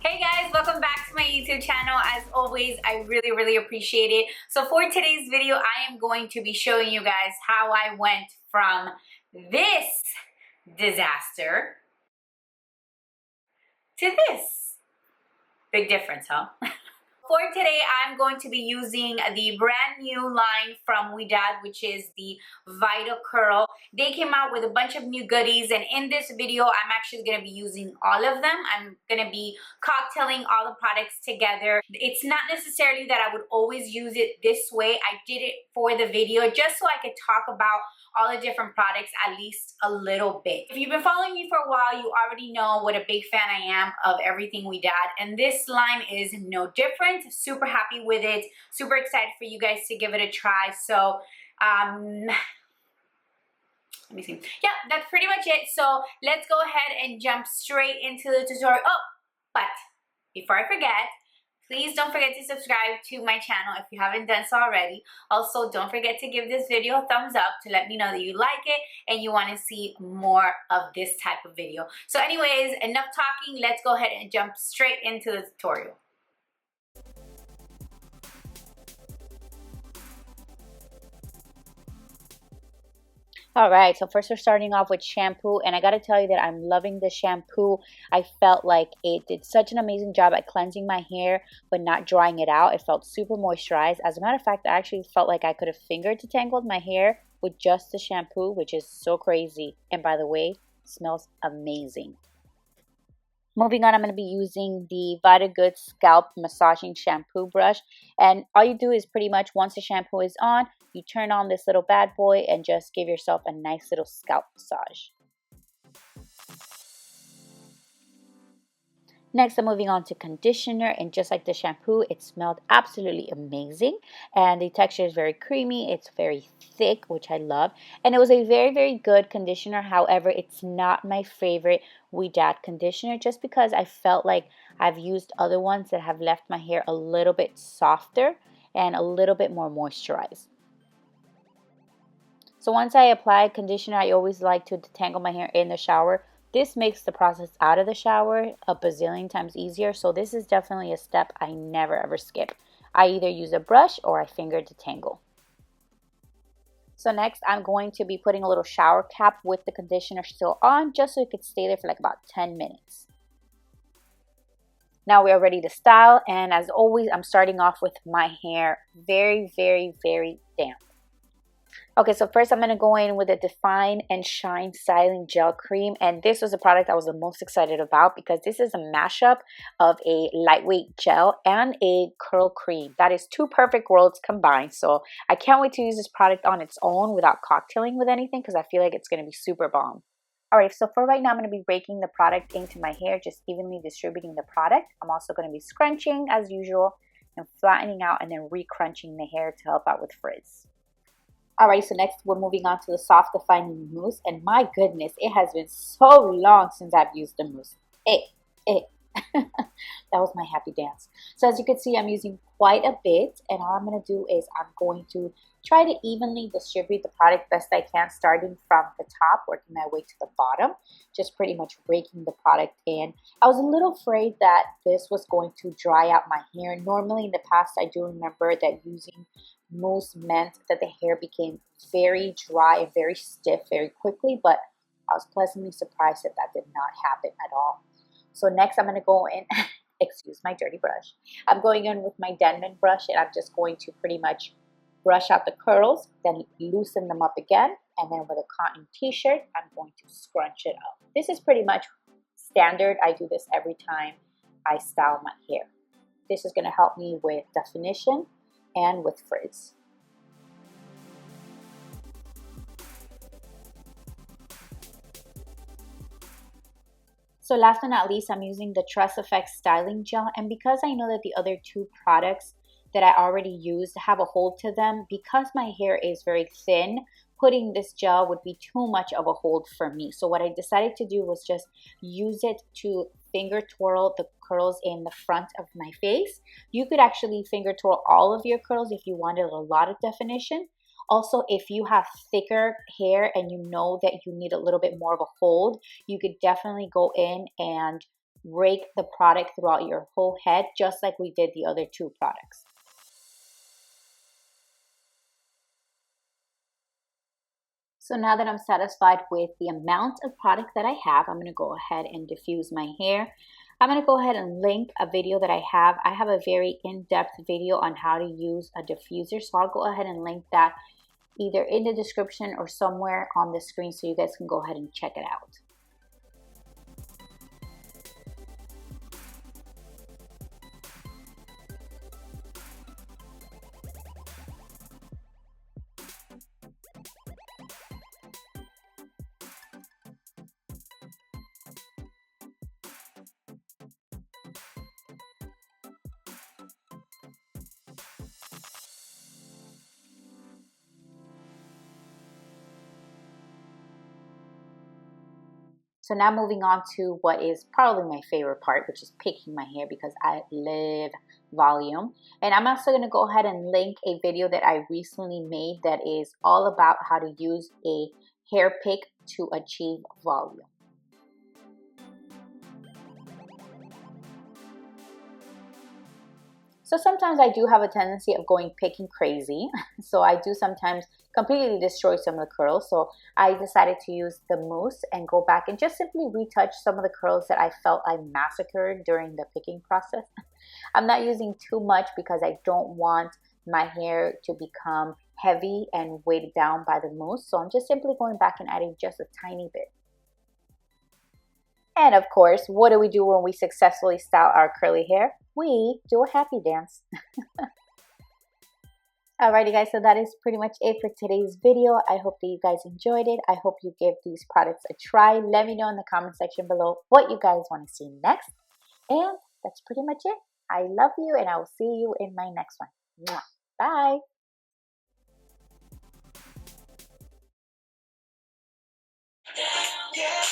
Hey guys, welcome back to my YouTube channel. As always, I really appreciate it. So for today's video, I am going to be showing you guys how I went from this disaster to this. Big difference, huh? For today, I'm going to be using the brand new line from Ouidad, which is the Vital Curl. They came out with a bunch of new goodies, and in this video, I'm actually going to be using all of them. I'm going to be cocktailing all the products together. It's not necessarily that I would always use it this way. I did it for the video just so I could talk about all the different products at least a little bit. If you've been following me for a while, you already know what a big fan I am of everything Ouidad, and this line is no different. Super happy with it, super excited for you guys to give it a try. So let me see. Yeah, that's pretty much it. So let's go ahead and jump straight into the tutorial. Oh, but before I forget, please don't forget to subscribe to my channel if you haven't done so already. Also, don't forget to give this video a thumbs up to let me know that you like it and you want to see more of this type of video. So anyways, enough talking. Let's go ahead and jump straight into the tutorial. Alright, so first we're starting off with shampoo, and I gotta tell you that I'm loving the shampoo. I felt like it did such an amazing job at cleansing my hair but not drying it out. It felt super moisturized. As a matter of fact, I actually felt like I could have finger detangled my hair with just the shampoo, which is so crazy. And by the way, smells amazing. Moving on, I'm going to be using the Vitagoods Scalp Massaging Shampoo Brush. And all you do is pretty much once the shampoo is on, you turn on this little bad boy and just give yourself a nice little scalp massage. Next, I'm moving on to conditioner, and just like the shampoo, it smelled absolutely amazing, and the texture is very creamy. It's very thick, which I love, and it was a very good conditioner. However, it's not my favorite Ouidad conditioner just because I felt like I've used other ones that have left my hair a little bit softer and a little bit more moisturized. So once I apply conditioner, I always like to detangle my hair in the shower. This makes the process out of the shower a bazillion times easier, so this is definitely a step I never ever skip. I either use a brush or I finger detangle. So next, I'm going to be putting a little shower cap with the conditioner still on, just so it could stay there for like about 10 minutes. Now we are ready to style, and as always, I'm starting off with my hair very damp. Okay, so first I'm going to go in with a Define and Shine Styling Gel Cream, and this was the product I was the most excited about because this is a mashup of a lightweight gel and a curl cream. That is two perfect worlds combined, so I can't wait to use this product on its own without cocktailing with anything because I feel like it's going to be super bomb. Alright, so for right now I'm going to be raking the product into my hair, just evenly distributing the product. I'm also going to be scrunching as usual and flattening out and then re-crunching the hair to help out with frizz. Alright, so next we're moving on to the Soft Defining Mousse, and my goodness, it has been so long since I've used the mousse. That was my happy dance. So as you can see, I'm using quite a bit, and all I'm going to do is I'm going to try to evenly distribute the product best I can, starting from the top, working my way to the bottom, just pretty much raking the product in. I was a little afraid that this was going to dry out my hair. Normally in the past, I do remember that using mousse meant that the hair became very dry and very stiff very quickly, but I was pleasantly surprised that that did not happen at all. So next I'm going to go in, excuse my dirty brush, I'm going in with my Denman brush, and I'm just going to pretty much brush out the curls, then loosen them up again, and then with a cotton t-shirt, I'm going to scrunch it up. This is pretty much standard. I do this every time I style my hair. This is going to help me with definition and with frizz. So last but not least, I'm using the Tress Effects Styling Gel, and because I know that the other two products that I already used have a hold to them, because my hair is very thin, putting this gel would be too much of a hold for me. So what I decided to do was just use it to finger twirl the curls in the front of my face. You could actually finger twirl all of your curls if you wanted a lot of definition. Also, if you have thicker hair and you know that you need a little bit more of a hold, you could definitely go in and rake the product throughout your whole head, just like we did the other two products. So now that I'm satisfied with the amount of product that I have, I'm going to go ahead and diffuse my hair. I'm going to go ahead and link a video that I have. I have a very in-depth video on how to use a diffuser, so I'll go ahead and link that either in the description or somewhere on the screen so you guys can go ahead and check it out. So now moving on to what is probably my favorite part, which is picking my hair because I love volume. And I'm also going to go ahead and link a video that I recently made that is all about how to use a hair pick to achieve volume. So sometimes I do have a tendency of going picking crazy. So I do sometimes completely destroy some of the curls. So I decided to use the mousse and go back and just simply retouch some of the curls that I felt I massacred during the picking process. I'm not using too much because I don't want my hair to become heavy and weighted down by the mousse. So I'm just simply going back and adding just a tiny bit. And of course, what do we do when we successfully style our curly hair? We do a happy dance. Alrighty guys, so that is pretty much it for today's video. I hope that you guys enjoyed it. I hope you give these products a try. Let me know in the comment section below what you guys want to see next. And that's pretty much it. I love you and I will see you in my next one. Bye. Yeah,